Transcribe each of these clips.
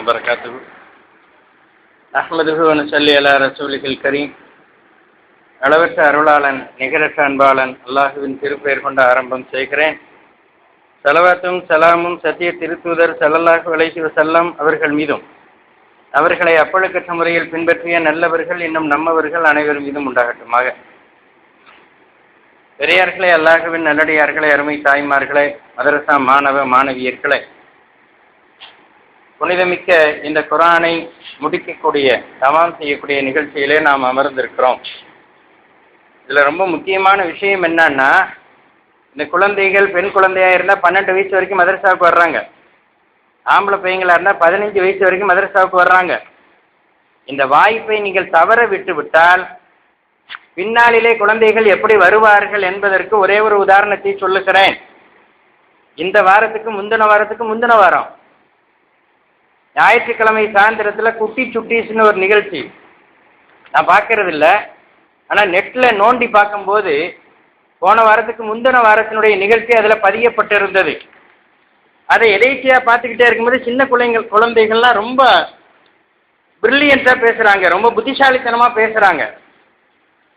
وبركاته أحمده ونصلي على رسوله الكريم. அளவற்ற அருளாளன் நிகரற்ற அன்பாளன் அல்லாஹுவின் திருப்பெயர் கொண்ட ஆரம்பம் செய்கிறேன். ஸலவாத்தும் சலாமும் சத்திய திருத்தூதர் ஸல்லல்லாஹு அலைஹி வஸல்லம் அவர்கள் மீதும் அவர்களை அப்பழுக்கற்ற முறையில் பின்பற்றிய நல்லவர்கள் இன்னும் நம்மவர்கள் அனைவரும் மீதும் உண்டாகட்டுமாக. பெரியார்களே, அல்லாஹுவின் நல்லடியார்களே, அருமை தாய்மார்களே, மதரசா மாணவ மாணவியர்களே, புனிதமிக்க இந்த குர்ஆனை முடிக்கக்கூடிய தமாம் செய்யக்கூடிய நிகழ்ச்சியிலே நாம் அமர்ந்திருக்கிறோம். இதில் ரொம்ப முக்கியமான விஷயம் என்னன்னா, இந்த குழந்தைகள் பெண் குழந்தையாக இருந்தால் 12 வயசு வரைக்கும் மதரசாவுக்கு வர்றாங்க. ஆம்பளை பையங்களாக இருந்தால் 15 வயசு வரைக்கும் மதரசாவுக்கு வர்றாங்க. இந்த வாய்ப்பை நீங்கள் தவற விட்டு விட்டால் பின்னாளிலே குழந்தைகள் எப்படி வருவார்கள் என்பதற்கு ஒரே ஒரு உதாரணத்தை சொல்லுகிறேன். இந்த வாரத்துக்கு முந்தின வாரம் ஞாயிற்றுக்கிழமை சாயந்தரத்தில் குட்டி சுட்டீஸ்னு ஒரு நிகழ்ச்சி நான் பார்க்கறது இல்லை. ஆனால் நெட்டில் நோண்டி பார்க்கும்போது போன வாரத்துக்கு முந்தின வாரத்தினுடைய நிகழ்ச்சி அதில் பதியப்பட்டிருந்தது. அதை எதேச்சியாக பார்த்துக்கிட்டே இருக்கும்போது சின்ன குழந்தைகள்லாம் ரொம்ப பிரில்லியண்ட்டாக பேசுகிறாங்க, ரொம்ப புத்திசாலித்தனமாக பேசுகிறாங்க.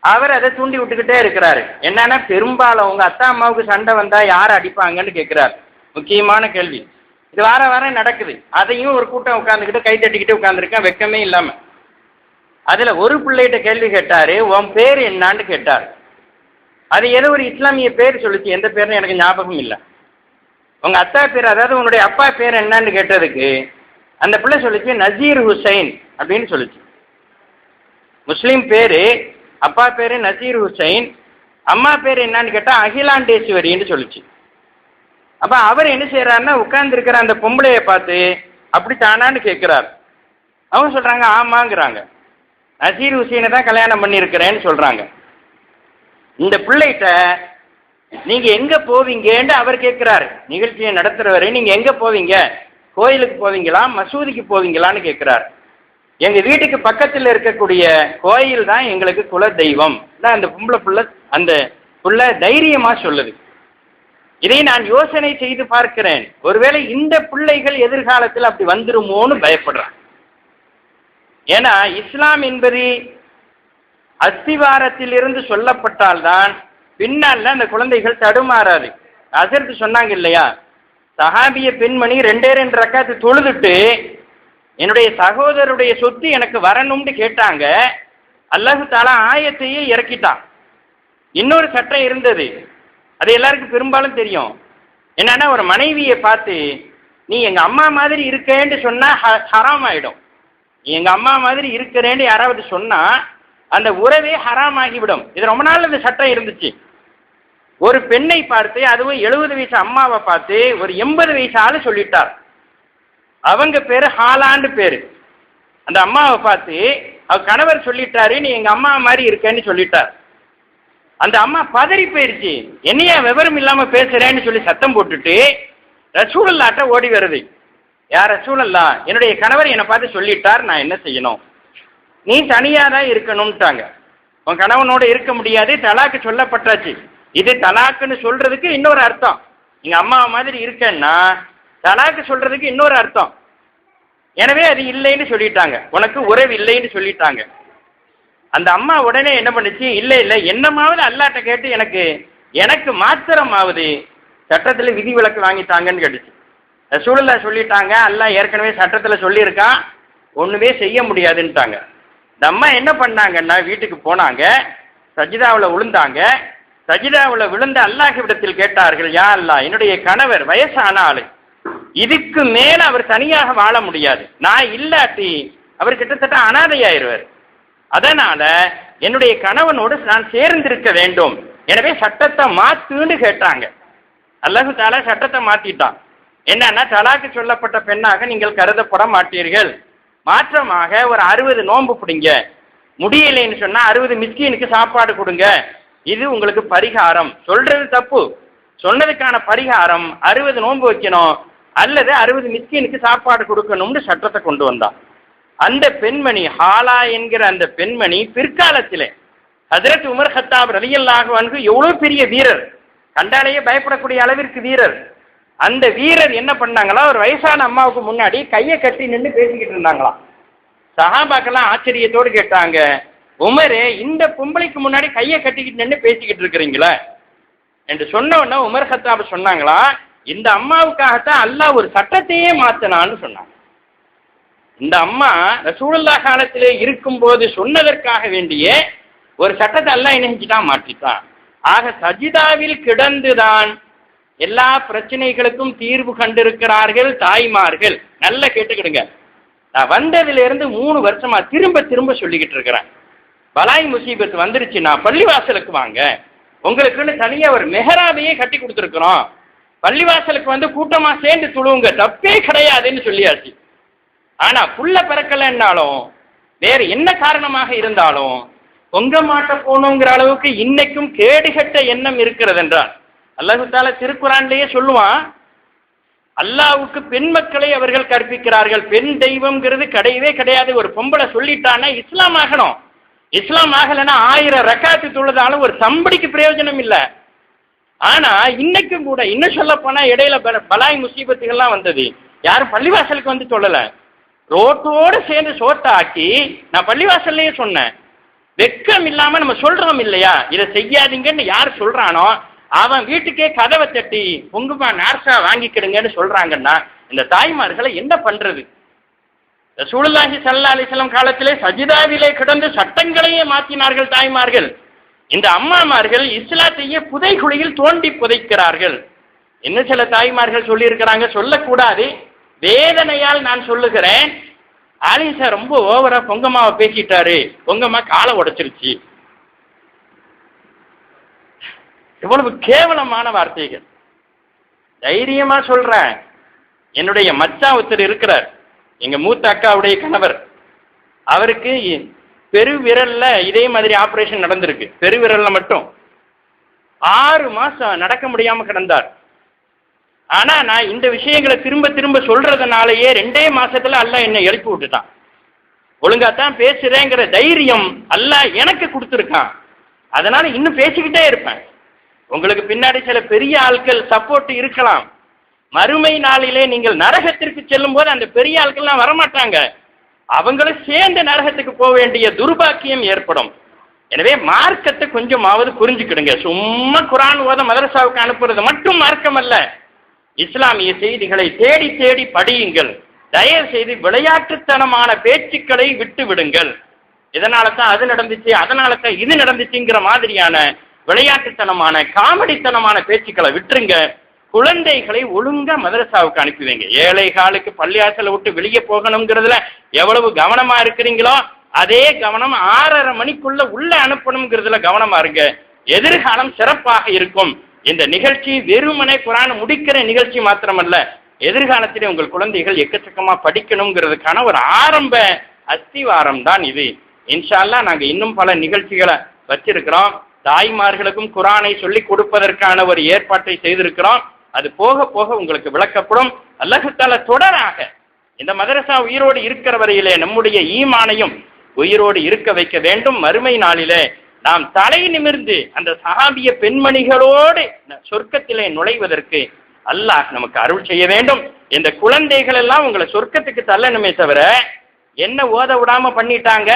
அவர் அதை தூண்டி விட்டுக்கிட்டே இருக்கிறாரு. என்னன்னா, பெரும்பாலும் உங்கள் அத்தா அம்மாவுக்கு சண்டை வந்தால் யார் அடிப்பாங்கன்னு கேட்குறாரு. முக்கியமான கேள்வி. இது வாரம் நடக்குது. அதையும் ஒரு கூட்டம் உட்காந்துக்கிட்டு கை தட்டிக்கிட்டு உட்காந்துருக்கேன், வெக்கமே இல்லாமல். அதில் ஒரு பிள்ளைகிட்ட கேள்வி கேட்டார், உன் பேர் என்னான்னு கேட்டார். அது ஏதோ ஒரு இஸ்லாமிய பேர் சொல்லிச்சு, எந்த பேர்னு எனக்கு ஞாபகம் இல்லை. உங்கள் அத்தா பேர், அதாவது உன்னுடைய அப்பா பேர் என்னான்னு கேட்டதுக்கு அந்த பிள்ளை சொல்லிச்சு நசீர் ஹுசைன் அப்படின்னு சொல்லிச்சு. முஸ்லீம் பேர், அப்பா பேர் நசீர் ஹுசைன், அம்மா பேர் என்னான்னு கேட்டால் அகிலாண்டேஸ்வரின்னு சொல்லிச்சு. அப்போ அவர் என்ன செய்கிறாருன்னா, உட்கார்ந்துருக்கிற அந்த பொம்பளையை பார்த்து அப்படி தானான்னு கேட்குறாரு. அவங்க சொல்கிறாங்க ஆமாங்கிறாங்க. நசீர் ஹுசைனை தான் கல்யாணம் பண்ணியிருக்கிறேன்னு சொல்கிறாங்க. இந்த பிள்ளைகிட்ட நீங்கள் எங்கே போவீங்கன்னு அவர் கேட்குறாரு. நிகழ்ச்சியை நடத்துகிறவரை, நீங்கள் எங்கே போவீங்க, கோயிலுக்கு போவீங்களா மசூதிக்கு போவீங்களான்னு கேட்குறாரு. எங்கள் வீட்டுக்கு பக்கத்தில் இருக்கக்கூடிய கோயில் தான் எங்களுக்கு குல தெய்வம். அந்த அந்த புள்ள தைரியமாக சொல்லுது. இதை நான் யோசனை செய்து பார்க்கிறேன், ஒருவேளை இந்த பிள்ளைகள் எதிர்காலத்தில் அப்படி வந்துருமோன்னு பயப்படுறான். ஏன்னா இஸ்லாம் என்பது அஸ்திவாரத்திலிருந்து சொல்லப்பட்டால்தான் பின்னால் அந்த குழந்தைகள் தடுமாறாது. அசர்த்து சொன்னாங்க இல்லையா, சஹாபிய பெண்மணி 2 ரக்காத்து தொழுதுட்டு என்னுடைய சகோதரருடைய சொத்து எனக்கு வரணும்னு கேட்டாங்க. அல்லாஹ் தஆலா ஆயத்தையே இறக்கிட்டான். இன்னொரு சட்டம் இருந்தது, அது எல்லாருக்கும் பெரும்பாலும் தெரியும். என்னன்னா, ஒரு மனைவியை பார்த்து நீ எங்கள் அம்மா மாதிரி இருக்கேன்னு சொன்னால் ஹராம் ஆகிடும். நீ எங்கள் அம்மா மாதிரி இருக்கிறேன்னு யாராவது சொன்னால் அந்த உறவே ஹராம் ஆகிவிடும். இது ரொம்ப நாள் இந்த சட்டம் இருந்துச்சு. ஒரு பெண்ணை பார்த்து, அதுவும் 70 வயசு அம்மாவை பார்த்து ஒரு 80 வயசு ஆளு சொல்லிட்டார். அவங்க பேர் ஹாலாண்டு பேர். அந்த அம்மாவை பார்த்து அவர் கணவர் சொல்லிட்டாரு, நீ எங்கள் அம்மா மாதிரி இருக்கேன்னு சொல்லிட்டார். அந்த அம்மா பதறி போயிடுச்சு. என்னையா விவரம் இல்லாமல் பேசுகிறேன்னு சொல்லி சத்தம் போட்டுட்டு ரசூலுல்லாஹ்ட்ட ஓடி வருது. யார் ரசூலுல்லாஹ், என்னுடைய கணவர் என்னை பார்த்து சொல்லிட்டார், நான் என்ன செய்யணும்? நீ தனியாக தான் இருக்கணும்ட்டாங்க. உன் கணவனோட இருக்க முடியாது, தலாக்கு சொல்லப்பட்டாச்சு. இது தலாக்குன்னு சொல்றதுக்கு இன்னொரு அர்த்தம். நீங்க அம்மா மாதிரி இருக்கன்னா தலாக்கு சொல்றதுக்கு இன்னொரு அர்த்தம். எனவே அது இல்லைன்னு சொல்லிட்டாங்க, உனக்கு உறவு இல்லைன்னு சொல்லிட்டாங்க. அந்த அம்மா உடனே என்ன பண்ணுச்சு, இல்லை என்னமாவது அல்லாட்ட கேட்டு எனக்கு மாத்திரமாவது சட்டத்தில் விதி விலக்கு வாங்கிட்டாங்கன்னு கேட்டுச்சு. ரசூலுல்லாஹ் சொல்லிட்டாங்க, அல்லாஹ் ஏற்கனவே சட்டத்தில் சொல்லியிருக்கான், ஒன்றுமே செய்ய முடியாதுன்ட்டாங்க. இந்த அம்மா என்ன பண்ணாங்கன்னா, வீட்டுக்கு போனாங்க, சஜிதாவில் விழுந்தாங்க. சஜிதாவில் விழுந்த அல்லாஹ்விடத்தில் கேட்டார்கள், யா அல்லாஹ், என்னுடைய கணவர் வயசான ஆளு, இதுக்கு மேல அவர் தனியாக வாழ முடியாது, நான் இல்லாட்டி அவர் கிட்டத்தட்ட அனாதையாயிருவார். அதனால என்னுடைய கணவனோடு நான் சேர்ந்திருக்க வேண்டும், எனவே சட்டத்தை மாத்துன்னு கேட்டாங்க. அல்லாஹ் தஆலா சட்டத்தை மாத்திட்டான். என்னன்னா, தலாக்கு சொல்லப்பட்ட பெண்ணாக நீங்கள் கருதப்பட மாட்டீர்கள். மாற்றமாக ஒரு 60 நோன்பு பிடிங்க, முடியலைன்னு சொன்னா 60 மிஸ்கீனுக்கு சாப்பாடு கொடுங்க, இது உங்களுக்கு பரிகாரம். சொல்றது தப்பு, சொன்னதுக்கான பரிகாரம் 60 நோன்பு வைக்கணும் அல்லது 60 மிஸ்கீனுக்கு சாப்பாடு கொடுக்கணும்னு சட்டத்தை கொண்டு வந்தான். அந்த பெண்மணி ஹாலா என்கிற அந்த பெண்மணி பிற்காலத்திலே ஹஜ்ரத் உமர் கத்தாப் ரலியல்லாஹு அன்ஹு எவ்வளவு பெரிய வீரர், கண்டாலேயே பயப்படக்கூடிய அளவிற்கு வீரர். அந்த வீரர் என்ன பண்ணாங்களா, ஒரு வயசான அம்மாவுக்கு முன்னாடி கையை கட்டி நின்று பேசிக்கிட்டு இருந்தாங்களாம். சஹாபாக்கெல்லாம் ஆச்சரியத்தோடு கேட்டாங்க, உமரே இந்த பொம்பளைக்கு முன்னாடி கையை கட்டிக்கிட்டு நின்று பேசிக்கிட்டு இருக்கிறீங்களா என்று சொன்ன உடனே உமர் கத்தாப் சொன்னாங்களா, இந்த அம்மாவுக்காகத்தான் அல்லாஹ் ஒரு சட்டத்தையே மாத்தினான்னு சொன்னாங்க. இந்த அம்மா ரசூலுல்லாஹ் காலத்திலே இருக்கும்போது சொன்னதற்காக வேண்டிய ஒரு சட்டத்தை அல்லாஹ் என்ன செஞ்சுட்டான், மாற்றிட்டான். ஆக சஜிதாவில் கிடந்துதான் எல்லா பிரச்சனைகளுக்கும் தீர்வு கண்டிருக்கிறார்கள் தாய்மார்கள். நல்லா கேட்டுக்கிடுங்க. நான் வந்ததிலிருந்து 3 வருஷமா திரும்ப திரும்ப சொல்லிக்கிட்டு இருக்கிறேன், பலாய் முசீபத் வந்துருச்சுன்னா பள்ளிவாசலுக்கு வாங்க, உங்களுக்குன்னு தனியா ஒரு மெஹராபையே கட்டி கொடுத்துருக்குறோம், பள்ளிவாசலுக்கு வந்து கூட்டமா சேர்ந்து துழுவுங்க, தப்பே கிடையாதுன்னு சொல்லியாச்சு. ஆனா புள்ள பிறக்கலைன்னாலும் வேற என்ன காரணமாக இருந்தாலும் பொங்க மாட்ட போகணுங்கிற அளவுக்கு இன்னைக்கும் கேடுகட்ட எண்ணம் இருக்கிறது என்றால், அல்லாஹ் தஆலா திருக்குர்ஆன்லயே சொல்லுவான், அல்லாஹ்வுக்கு பெண் மக்களை அவர்கள் கற்பிக்கிறார்கள். பெண் தெய்வம்ங்கிறது கிடையவே கிடையாது. ஒரு பொம்பளை சொல்லிட்டானா இஸ்லாம் ஆகணும். இஸ்லாம் ஆகலைன்னா 1000 ரக்காத்து தொழுதாலும் ஒரு சம்படிக்கு பிரயோஜனம் இல்லை. ஆனா இன்னைக்கும் கூட இன்னும் சொல்ல போனா இடையில பலாய் முசீபத்துகள்லாம் வந்தது, யாரும் பள்ளிவாசலுக்கு வந்து சொல்லல, ரோட்டோடு சேர்ந்து சோத்த ஆக்கி நான் பள்ளிவாசல்லையே சொன்னேன். வெக்கம் இல்லாம நம்ம சொல்றோம் இல்லையா, இதை செய்யாதீங்கன்னு யார் சொல்றானோ அவன் வீட்டுக்கே கதவை தட்டி பொங்குமா நார்சா வாங்கிக்கிடுங்கன்னு சொல்றாங்கன்னா இந்த தாய்மார்களை என்ன பண்றது? ரசூலுல்லாஹி ஸல்லல்லாஹு அலைஹி வஸல்லம் காலத்திலே சஜிதாவிலே கிடந்து சட்டங்களையே மாற்றினார்கள் தாய்மார்கள். இந்த அம்மாமார்கள் இஸ்லாத்தையே புதைகுழியில் தோண்டி புதைக்கிறார்கள். இன்னும் சில தாய்மார்கள் சொல்லி இருக்கிறாங்க, சொல்லக்கூடாது, வேதனையால் நான் சொல்லுகிறேன், ஆலிசா ரொம்ப ஓவரா பொங்கம்மாவை பேசிட்டாரு, பொங்கம்மா காலை உடைச்சிருச்சு. எவ்வளவு கேவலமான வார்த்தைகள். தைரியமா சொல்றேன், என்னுடைய மச்சான் ஒருத்தர் இருக்கிறார், எங்க மூத்த அக்காவுடைய கணவர், அவருக்கு பெருவிரல்ல இதே மாதிரி ஆபரேஷன் நடந்திருக்கு. பெருவிரல்ல மட்டும் 6 மாசம் நடக்க முடியாம கிடந்தார். ஆனா நான் இந்த விஷயங்களை திரும்ப திரும்ப சொல்றதுனாலயே 2 மாசத்துல அல்லாஹ் என்னை எழுப்பி விட்டுட்டான். ஒழுங்காத்தான் பேசுறேங்கிற தைரியம் அல்லாஹ் எனக்கு கொடுத்துருக்கான். அதனால இன்னும் பேசிக்கிட்டே இருப்பேன். உங்களுக்கு பின்னாடி சில பெரிய ஆட்கள் சப்போர்ட் இருக்கலாம். மறுமை நாளிலே நீங்கள் நரகத்திற்கு செல்லும் போது அந்த பெரிய ஆட்கள்லாம் வரமாட்டாங்க, அவங்களும் சேர்ந்து நரகத்துக்கு போக வேண்டிய துர்பாக்கியம் ஏற்படும். எனவே மார்க்கத்தை கொஞ்சமாவது புரிஞ்சுக்கிடுங்க. சும்மா குர்ஆன் ஓத மதரசாவுக்கு அனுப்புறது மட்டும் மார்க்கம் அல்ல. இஸ்லாமிய செய்திகளை தேடி தேடி படியுங்கள். தயவு செய்து விளையாட்டுத்தனமான பேச்சுக்களை விட்டு விடுங்கள். இதனால தான் அது நடந்துச்சு, அதனால தான் இது நடந்துச்சுங்கிற மாதிரியான விளையாட்டுத்தனமான காமெடித்தனமான பேச்சுக்களை விட்டுருங்க. குழந்தைகளை ஒழுங்கா மதரசாவுக்கு அனுப்பி வைங்க. ஏழை காலுக்கு பள்ளியாசலை விட்டு வெளியே போகணுங்கிறதுல எவ்வளவு கவனமா இருக்கிறீங்களோ அதே கவனம் 6:30 மணிக்குள்ள உள்ள அனுப்பணுங்கிறதுல கவனமா இருங்க. எதிர்காலம் சிறப்பாக இருக்கும். இந்த நிகழ்ச்சி வெறுமனே குர்ஆன் முடிக்கிற நிகழ்ச்சி மாத்திரமல்ல, எதிர்காலத்திலே உங்கள் குழந்தைகள் எக்கச்சக்கமா படிக்கணுங்கிறதுக்கான ஒரு ஆரம்ப அஸ்திவாரம் தான் இது. இன்ஷா அல்லாஹ் நாங்க இன்னும் பல நிகழ்ச்சிகளை வச்சிருக்கிறோம். தாய்மார்களுக்கும் குர்ஆனை சொல்லி கொடுப்பதற்கான ஒரு ஏற்பாட்டை செய்திருக்கிறோம். அது போக போக உங்களுக்கு விளக்கப்படும். அல்லாஹ் தஆலா தொடராக இந்த மதரசா உயிரோடு இருக்கிற வரையிலே நம்முடைய ஈமானையும் உயிரோடு இருக்க வைக்க வேண்டும். மறுமை நாளிலே நாம் தலை நிமிர்ந்து அந்த சஹாபிய பெண்மணிகளோடு சொர்க்கத்திலே நுழைவதற்கு அல்லாஹ் நமக்கு அருள் செய்ய வேண்டும். இந்த குழந்தைகள் எல்லாம் உங்களை சொர்க்கத்துக்கு தள்ளணுமே தவிர என்ன ஓத விடாம பண்ணிட்டாங்க,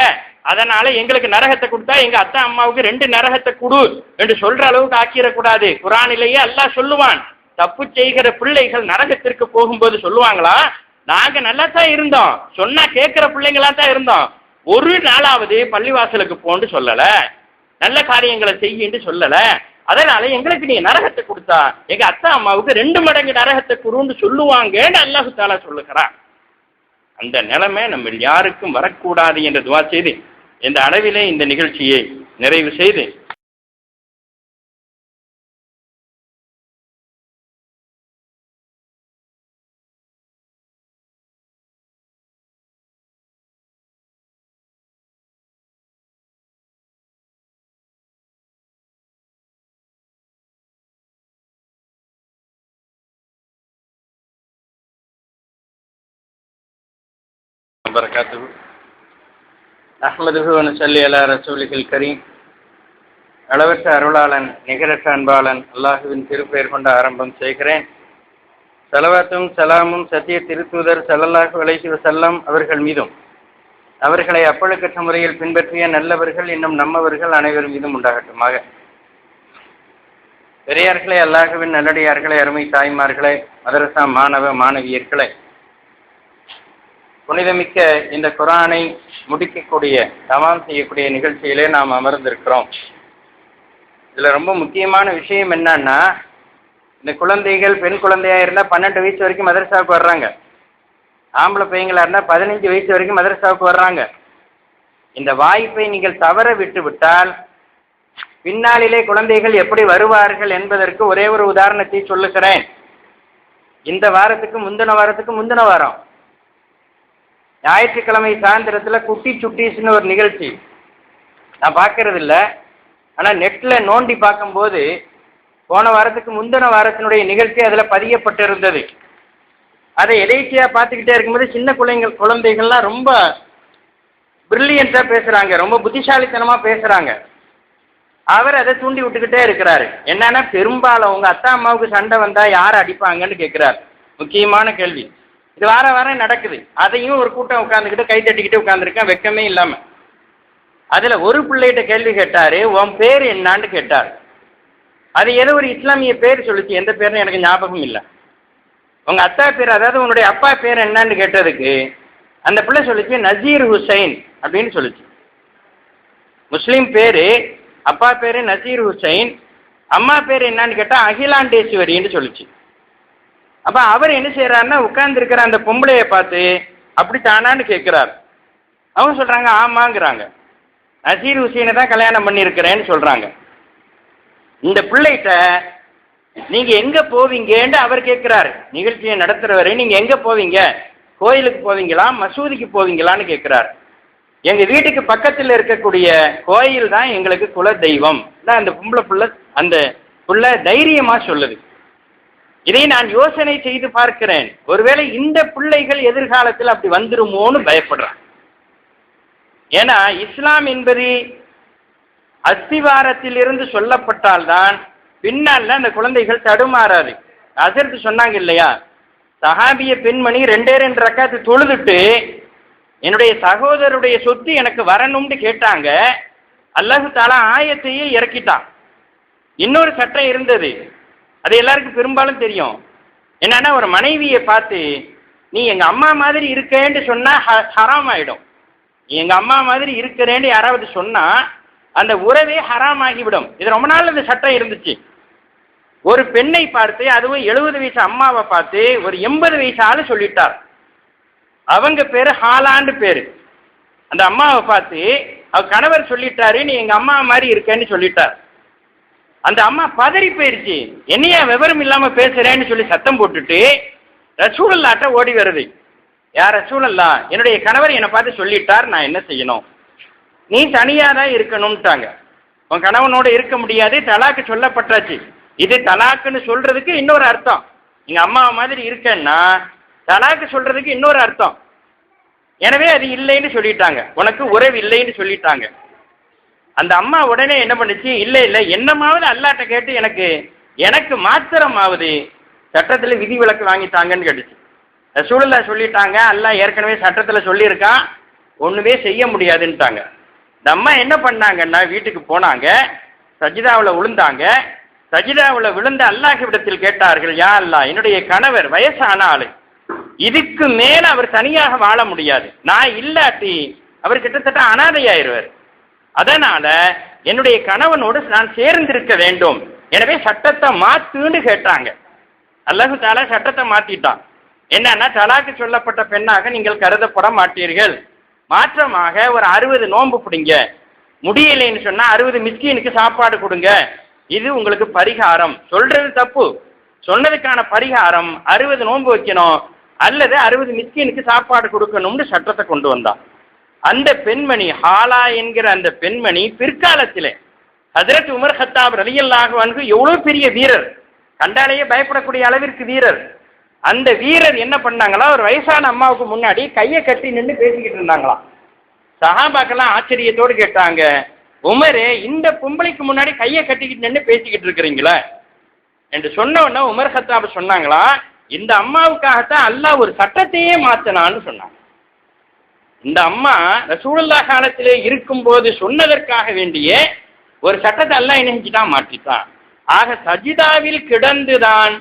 அதனால எங்களுக்கு நரகத்தை கொடுத்தா எங்க அத்தா அம்மாவுக்கு 2 நரகத்தை கொடு என்று சொல்ற அளவுக்கு ஆக்கிடக்கூடாது. குர்ஆனிலேயே அல்லாஹ் சொல்லுவான், தப்பு செய்கிற பிள்ளைகள் நரகத்திற்கு போகும்போது சொல்லுவாங்களா, நாங்க நல்லா தான் இருந்தோம், சொன்னா கேட்கிற பிள்ளைங்களா தான் இருந்தோம், ஒரு நாளாவது பள்ளிவாசலுக்கு போன்னு சொல்லல, நல்ல காரியங்களை செய்யின்னு சொல்லல, அதனால எங்களுக்கு நீ நரகத்தை கொடுத்தா எங்க அத்தா அம்மாவுக்கு 2 மடங்கு நரகத்தை கொடுன்னு சொல்லுவாங்கன்னு அல்லாஹ் தஆலா சொல்லுகிறான். அந்த நிலைமை நம்ம யாருக்கும் வரக்கூடாது என்று துஆ செய்து இந்த அளவிலே இந்த நிகழ்ச்சியை நிறைவு செய்து வரகாத்துஹு அஹ்மதுஹு வ நஸல்லி அலா ரசூலில் கரீம். அளவற்ற அருளாளன் நிகரற்ற அன்பாளன் அல்லாஹுவின் திருப்பெயர் கொண்ட ஆரம்பம் செய்கிறேன். ஸலவாத்தும் ஸலாமும் சத்திய திருத்தூதர் ஸல்லல்லாஹு அலைஹி வஸல்லம் அவர்கள் மீதும் அவர்களை அப்பழுக்கற்ற முறையில் பின்பற்றிய நல்லவர்கள் இன்னும் நம்மவர்கள் அனைவர் மீதும் உண்டாகட்டுமாக. பெரியார்களே, அல்லாஹ்வின் நல்லடியார்களே, அருமை தாய்மார்களே, மதரசா மாணவ மாணவியர்களே, புனிதமிக்க இந்த குர்ஆனை முடிக்கக்கூடிய தமாம் செய்யக்கூடிய நிகழ்ச்சியிலே நாம் அமர்ந்திருக்கிறோம். இதில் ரொம்ப முக்கியமான விஷயம் என்னன்னா, இந்த குழந்தைகள் பெண் குழந்தையாக இருந்தால் 12 வயசு வரைக்கும் மதரசாவுக்கு வர்றாங்க. ஆம்பளை பையங்களாக இருந்தால் 15 வயசு வரைக்கும் மதரசாவுக்கு வர்றாங்க. இந்த வாய்ப்பை நீங்கள் தவற விட்டு விட்டால் பின்னாளிலே குழந்தைகள் எப்படி வருவார்கள் என்பதற்கு ஒரே ஒரு உதாரணத்தை சொல்லுகிறேன். இந்த வாரத்துக்கு முந்தின வாரம் ஞாயிற்றுக்கிழமை சாயந்தரத்தில் குட்டி சுட்டீஸ்னு ஒரு நிகழ்ச்சி நான் பார்க்கறது இல்லை. ஆனால் நெட்டில் நோண்டி பார்க்கும்போது போன வாரத்துக்கு முந்தின வாரத்தினுடைய நிகழ்ச்சி அதில் பதியப்பட்டிருந்தது. அதை எதேச்சியாக பார்த்துக்கிட்டே இருக்கும்போது சின்ன குழந்தைகள்லாம் ரொம்ப பிரில்லியண்ட்டாக பேசுகிறாங்க, ரொம்ப புத்திசாலித்தனமாக பேசுகிறாங்க. அவர் அதை தூண்டி விட்டுக்கிட்டே இருக்கிறாரு. என்னன்னா, பெரும்பாலும் உங்கள் அத்தா அம்மாவுக்கு சண்டை வந்தால் யார் அடிப்பாங்கன்னு கேட்குறாரு. முக்கியமான கேள்வி. இது வாரம் நடக்குது. அதையும் ஒரு கூட்டம் உட்காந்துக்கிட்டு கை தட்டிக்கிட்டு உட்காந்துருக்கேன், வெக்கமே இல்லாமல். அதில் ஒரு பிள்ளைகிட்ட கேள்வி கேட்டார், உன் பேர் என்னான்னு கேட்டார். அது ஏதோ ஒரு இஸ்லாமிய பேர் சொல்லிச்சு, எந்த பேர்னு எனக்கு ஞாபகம் இல்லை. உங்கள் அத்தா பேர், அதாவது உன்னுடைய அப்பா பேர் என்னன்னு கேட்டதுக்கு அந்த பிள்ளை சொல்லிச்சு நசீர் ஹுசைன் அப்படின்னு சொல்லிச்சு. முஸ்லீம் பேர், அப்பா பேர் நசீர் ஹுசைன், அம்மா பேர் என்னன்னு கேட்டால் அகிலாண்டேஸ்வரின்னு சொல்லிச்சு. அப்போ அவர் என்ன செய்கிறாருன்னா, உட்கார்ந்துருக்கிற அந்த பொம்பளையை பார்த்து அப்படி தானான்னு கேட்குறாரு. அவங்க சொல்கிறாங்க ஆமாங்கிறாங்க. நசீர் ஹுசைனை தான் கல்யாணம் பண்ணியிருக்கிறேன்னு சொல்கிறாங்க. இந்த பிள்ளைகிட்ட நீங்கள் எங்கே போவீங்கன்னு அவர் கேட்குறாரு. நிகழ்ச்சியை நடத்துகிறவரை, நீங்கள் எங்கே போவீங்க, கோயிலுக்கு போவீங்களா மசூதிக்கு போவீங்களான்னு கேட்குறாரு. எங்கள் வீட்டுக்கு பக்கத்தில் இருக்கக்கூடிய கோயில் தான் எங்களுக்கு குல தெய்வம் தான் அந்த அந்த புள்ள தைரியமாக சொல்லுது. இதை நான் யோசனை செய்து பார்க்கிறேன், ஒருவேளை இந்த பிள்ளைகள் எதிர்காலத்தில் அப்படி வந்துருமோன்னு பயப்படுறான். ஏன்னா இஸ்லாம் என்பது அஸ்திவாரத்திலிருந்து சொல்லப்பட்டால்தான் பின்னால் அந்த குழந்தைகள் தடுமாறாது. அசர்த்து சொன்னாங்க இல்லையா, சஹாபிய பெண்மணி 2 ரக்காத்து தொழுதுட்டு என்னுடைய சகோதரருடைய சொத்து எனக்கு வரணும்னு கேட்டாங்க. அல்லாஹ் தஆலா ஆயத்தையே இறக்கிட்டான். இன்னொரு சட்டம் இருந்தது, அது எல்லாருக்கும் பெரும்பாலும் தெரியும். என்னன்னா, ஒரு மனைவியை பார்த்து நீ எங்கள் அம்மா மாதிரி இருக்கேன்னு சொன்னால் ஹராம் ஆகிடும். நீ எங்கள் அம்மா மாதிரி இருக்கிறேன்னு யாராவது சொன்னால் அந்த உறவே ஹராம் ஆகிவிடும். இது ரொம்ப நாள் அந்த சட்டம் இருந்துச்சு. ஒரு பெண்ணை பார்த்து, அதுவும் 70 வயசு அம்மாவை பார்த்து ஒரு 80 வயசு ஆளு சொல்லிட்டார். அவங்க பேர் ஹாலாண்டு பேர். அந்த அம்மாவை பார்த்து அவர் கணவர் சொல்லிட்டாரு, நீ எங்கள் அம்மா மாதிரி இருக்கேன்னு சொல்லிட்டார். அந்த அம்மா பதறி போயிடுச்சு, என்னையா விவரம் இல்லாமல் பேசுகிறேன்னு சொல்லி சத்தம் போட்டுட்டு ரசூலுல்லாஹ்ட்ட ஓடி வருது. யார் ரசூலுல்லாஹ், என்னுடைய கணவர் என்னை பார்த்து சொல்லிட்டார், நான் என்ன செய்யணும்? நீ தனியாக தான் இருக்கணும்ட்டாங்க. உன் கணவனோட இருக்க முடியாது, தலாக்கு சொல்லப்பட்டாச்சு. இது தலாக்குன்னு சொல்றதுக்கு இன்னொரு அர்த்தம். நீங்க அம்மா மாதிரி இருக்கன்னா தலாக்கு சொல்றதுக்கு இன்னொரு அர்த்தம். எனவே அது இல்லைன்னு சொல்லிட்டாங்க, உனக்கு உறவு இல்லைன்னு சொல்லிட்டாங்க. அந்த அம்மா உடனே என்ன பண்ணுச்சு, இல்லை இல்லை என்னமாவது அல்லாட்ட கேட்டு எனக்கு மாத்திரமாவது சட்டத்தில் விதி விலக்கு வாங்கிட்டாங்கன்னு கேட்டுச்சு. ரசூலுல்லாஹ் சொல்லிட்டாங்க, அல்லாஹ் ஏற்கனவே சட்டத்தில் சொல்லியிருக்கான், ஒன்றுமே செய்ய முடியாதுன்ட்டாங்க. இந்த அம்மா என்ன பண்ணாங்கன்னா, வீட்டுக்கு போனாங்க, சஜிதாவில் விழுந்தாங்க. சஜிதாவில் விழுந்த அல்லாஹ்விடத்தில் கேட்டார்கள், யா அல்லாஹ், என்னுடைய கணவர் வயசான ஆளு, இதுக்கு மேல அவர் தனியாக வாழ முடியாது, நான் இல்லாட்டி அவர் கிட்டத்தட்ட அனாதையாயிருவார். அதனால என்னுடைய கணவனோடு நான் சேர்ந்திருக்க வேண்டும், எனவே சட்டத்தை மாத்துன்னு கேட்டாங்க. அல்லாஹ் தஆலா சட்டத்தை மாத்திட்டான். என்னன்னா, தலாக்கு சொல்லப்பட்ட பெண்ணாக நீங்கள் கருதப்பட மாட்டீர்கள், மாற்றமாக ஒரு 60 நோன்பு பிடிங்க, முடியலைன்னு சொன்னா 60 மிஸ்கீனுக்கு சாப்பாடு கொடுங்க, இது உங்களுக்கு பரிகாரம். சொல்றது தப்பு, சொன்னதுக்கான பரிகாரம் 60 நோன்பு வைக்கணும் அல்லது 60 மிஸ்கீனுக்கு சாப்பாடு கொடுக்கணும்னு சட்டத்தை கொண்டு வந்தான். அந்த பெண்மணி ஹாலா என்கிற அந்த பெண்மணி பிற்காலத்திலே ஹஜ்ரத் உமர் கத்தாப் ரலியல்லாஹு அன்ஹு எவ்வளவு பெரிய வீரர், கண்டாலேயே பயப்படக்கூடிய அளவிற்கு வீரர். அந்த வீரர் என்ன பண்ணாங்களா, ஒரு வயசான அம்மாவுக்கு முன்னாடி கையை கட்டி நின்று பேசிக்கிட்டு இருந்தாங்களாம். சஹாபாக்கெல்லாம் ஆச்சரியத்தோடு கேட்டாங்க, உமரே, இந்த பொம்பளைக்கு முன்னாடி கையை கட்டிக்கிட்டு நின்று பேசிக்கிட்டு இருக்கிறீங்களா என்று சொன்ன உடனே உமர் கத்தாப் சொன்னாங்களா, இந்த அம்மாவுக்காகத்தான் அல்லாஹ் ஒரு சட்டத்தையே மாத்தினான்னு சொன்னான். இந்த அம்மா ரசூலுல்லாஹ் காலத்திலே இருக்கும்போது சொன்னதற்காக வேண்டிய ஒரு சட்டத்தை அல்லாஹ் என்ன செஞ்சுட்டான், மாற்றிட்டான். ஆக சஜிதாவில் கிடந்துதான்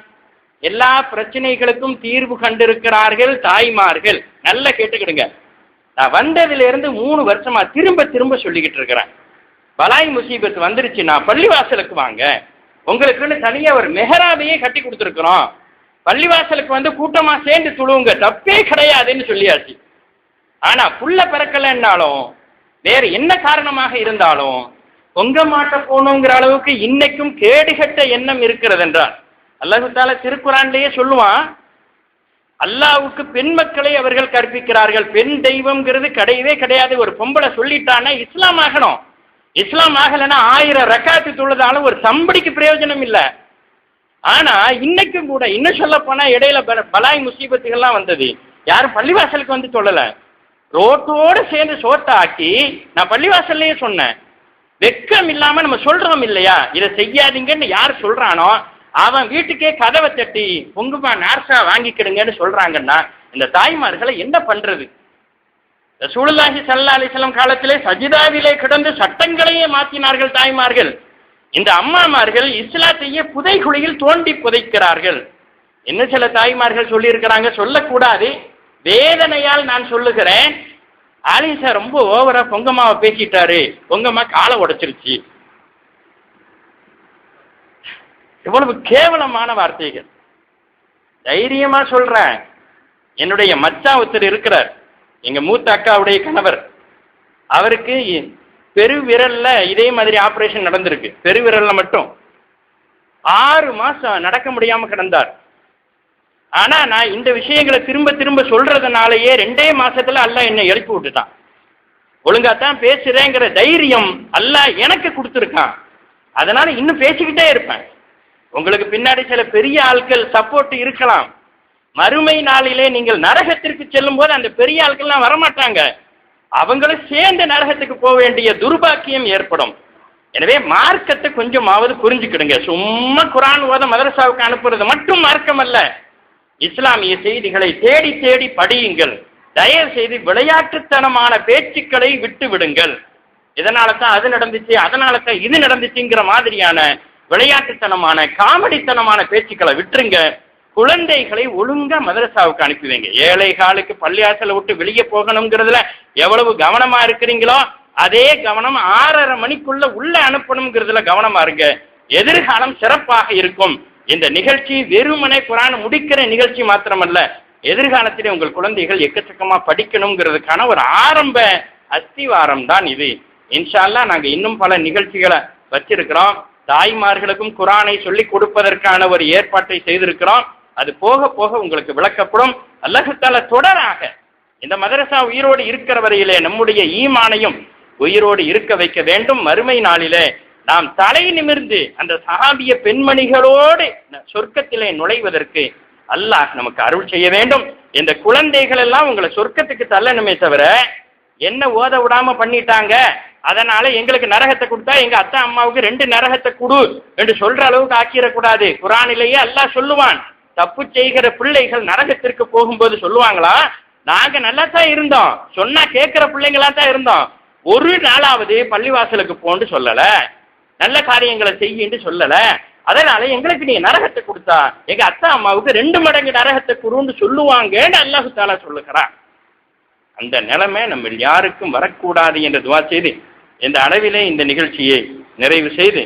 எல்லா பிரச்சனைகளுக்கும் தீர்வு கண்டிருக்கிறார்கள் தாய்மார்கள். நல்லா கேட்டுக்கிடுங்க. நான் வந்ததிலிருந்து 3 வருஷமா திரும்ப திரும்ப சொல்லிக்கிட்டு இருக்கிறேன். பலாய் முசீபத் வந்துருச்சுன்னா பள்ளிவாசலுக்கு வாங்க, உங்களுக்குன்னு தனியா ஒரு மெஹராபையே கட்டி கொடுத்துருக்குறோம், பள்ளிவாசலுக்கு வந்து கூட்டமா சேர்ந்து துழுவுங்க, தப்பே கிடையாதுன்னு சொல்லியாச்சு. ஆனா புள்ள பிறக்கலைன்னாலும் வேற என்ன காரணமாக இருந்தாலும் பொங்க மாட்ட போகணுங்கிற அளவுக்கு இன்னைக்கும் கேடுகட்ட எண்ணம் இருக்கிறது என்றால் அல்லாஹ் தஆலா திருக்குர்ஆன்லயே சொல்லுவான், அல்லாஹ்வுக்கு பெண் மக்களை அவர்கள் கற்பிக்கிறார்கள். பெண் தெய்வம்ங்கிறது கிடையவே கிடையாது. ஒரு பொம்பளை சொல்லிட்டானா இஸ்லாம் ஆகணும். இஸ்லாம் ஆகலைன்னா 1000 ரக்காத்து தொழுதாலும் ஒரு சம்படிக்கு பிரயோஜனம் இல்லை. ஆனா இன்னைக்கும் கூட இன்னும் சொல்ல போனா இடையில பலாய் முசீபத்துகள்லாம் வந்தது. யாரும் பள்ளிவாசலுக்கு வந்து சொல்லல, ரோட்டோடு சேர்ந்து சோத்த ஆக்கி நான் பள்ளிவாசல்லையே சொன்னேன். வெக்கம் இல்லாம நம்ம சொல்றோம் இல்லையா, இதை செய்யாதீங்கன்னு யார் சொல்றானோ அவன் வீட்டுக்கே கதவை தட்டி பொங்குமா நார்சா வாங்கிக்கிடுங்கன்னு சொல்றாங்கன்னா இந்த தாய்மார்களை என்ன பண்றது? ரசூலுல்லாஹி ஸல்லல்லாஹு அலைஹி வஸல்லம் காலத்திலே சஜிதாவிலே கிடந்து சட்டங்களையே மாற்றினார்கள் தாய்மார்கள். இந்த அம்மாமார்கள் இஸ்லாத்தையே புதைகுழியில் தோண்டி புதைக்கிறார்கள். என்ன சில தாய்மார்கள் சொல்லி இருக்கிறாங்க, சொல்லக்கூடாது, வேதனையால் நான் சொல்லுகிறேன். ஆலிசா ரொம்ப ஓவரா பொங்கம்மாவை பேசிட்டாரு, பொங்கம்மா காலை உடைச்சிருச்சு. எவ்வளவு கேவலமான வார்த்தைகள். தைரியமா சொல்றேன், என்னுடைய மச்சான் ஒருத்தர் இருக்கிறார், எங்க மூத்த அக்காவுடைய கணவர். அவருக்கு பெருவிரல்ல இதே மாதிரி ஆபரேஷன் நடந்திருக்கு. பெருவிரல்ல மட்டும் 6 மாசம் நடக்க முடியாம கிடந்தார். ஆனா நான் இந்த விஷயங்களை திரும்ப திரும்ப சொல்றதுனாலயே 2 மாசத்துல அல்லாஹ் என்னை எழுப்பி விட்டுட்டான். ஒழுங்காத்தான் பேசுறேங்கிற தைரியம் அல்லாஹ் எனக்கு கொடுத்துருக்கான். அதனால இன்னும் பேசிக்கிட்டே இருப்பேன். உங்களுக்கு பின்னாடி சில பெரிய ஆட்கள் சப்போர்ட் இருக்கலாம். மறுமை நாளிலே நீங்கள் நரகத்திற்கு செல்லும் போது அந்த பெரிய ஆட்கள்லாம் வரமாட்டாங்க. அவங்களும் சேர்ந்து நரகத்துக்கு போக வேண்டிய துர்பாக்கியம் ஏற்படும். எனவே மார்க்கத்தை கொஞ்சமாவது புரிஞ்சுக்கிடுங்க. சும்மா குர்ஆன் ஓத மதரசாவுக்கு அனுப்புறது மட்டும் மார்க்கம் அல்ல. இஸ்லாமிய செய்திகளை தேடி தேடி படியுங்கள். தயவு செய்து விளையாட்டுத்தனமான பேச்சுக்களை விட்டு விடுங்கள். இதனால தான் அது நடந்துச்சு, அதனால தான் இது நடந்துச்சுங்கிற மாதிரியான விளையாட்டுத்தனமான காமெடித்தனமான பேச்சுக்களை விட்டுருங்க. குழந்தைகளை ஒழுங்கா மதரசாவுக்கு அனுப்பி வைங்க. 7:15 பள்ளியாசலை விட்டு வெளியே போகணுங்கிறதுல எவ்வளவு கவனமா இருக்கிறீங்களோ அதே கவனம் 6:30 மணிக்குள்ள உள்ள அனுப்பணுங்கிறதுல கவனமா இருங்க. எதிர்காலம் சிறப்பாக இருக்கும். இந்த நிகழ்ச்சி வெறுமனே குர்ஆன் முடிக்கிற நிகழ்ச்சி மாத்திரமல்ல, எதிர்காலத்திலே உங்கள் குழந்தைகள் எக்கச்சக்கமா படிக்கணுங்கிறதுக்கான ஒரு ஆரம்ப அஸ்திவாரம் தான் இது. இன்ஷா அல்லாஹ் நாங்க இன்னும் பல நிகழ்ச்சிகளை வச்சிருக்கிறோம். தாய்மார்களுக்கும் குர்ஆனை சொல்லி கொடுப்பதற்கான ஒரு ஏற்பாட்டை செய்திருக்கிறோம். அது போக போக உங்களுக்கு விளக்கப்படும். அல்லாஹ் தஆலா தொடராக இந்த மதரசா உயிரோடு இருக்கிற வரையிலே நம்முடைய ஈமானையும் உயிரோடு இருக்க வைக்க வேண்டும். மறுமை நாளிலே நாம் தலை நிமிர்ந்து அந்த சஹாபிய பெண்மணிகளோடு சொர்க்கத்திலே நுழைவதற்கு அல்லாஹ் நமக்கு அருள் செய்ய வேண்டும். இந்த குழந்தைகள் எல்லாம் உங்களை சொர்க்கத்துக்கு தள்ளணுமே தவிர என்ன ஓத விடாம பண்ணிட்டாங்க, அதனால எங்களுக்கு நரகத்தை கொடுத்தா எங்க அத்தா அம்மாவுக்கு 2 நரகத்தை கொடு என்று சொல்ற அளவுக்கு ஆக்கிடக்கூடாது. குர்ஆனிலேயே அல்லாஹ் சொல்லுவான், தப்பு செய்கிற பிள்ளைகள் நரகத்திற்கு போகும்போது சொல்லுவாங்களா, நாங்க நல்லா தான் இருந்தோம், சொன்னா கேட்கிற பிள்ளைங்களா தான் இருந்தோம், ஒரு நாளாவது பள்ளிவாசலுக்கு போன்னு சொல்லல, நல்ல காரியங்களை செய்யின்னு சொல்லல, அதனால எங்களுக்கு நீ நரகத்தை கொடுத்தா எங்க அத்தா அம்மாவுக்கு 2 மடங்கு நரகத்தை கொடுன்னு சொல்லுவாங்கன்னு அல்லாஹ் தஆலா சொல்லுகிறான். அந்த நிலைமை நம்ம யாருக்கும் வரக்கூடாது என்று துஆ செய்து இந்த அளவிலே இந்த நிகழ்ச்சியை நிறைவு செய்து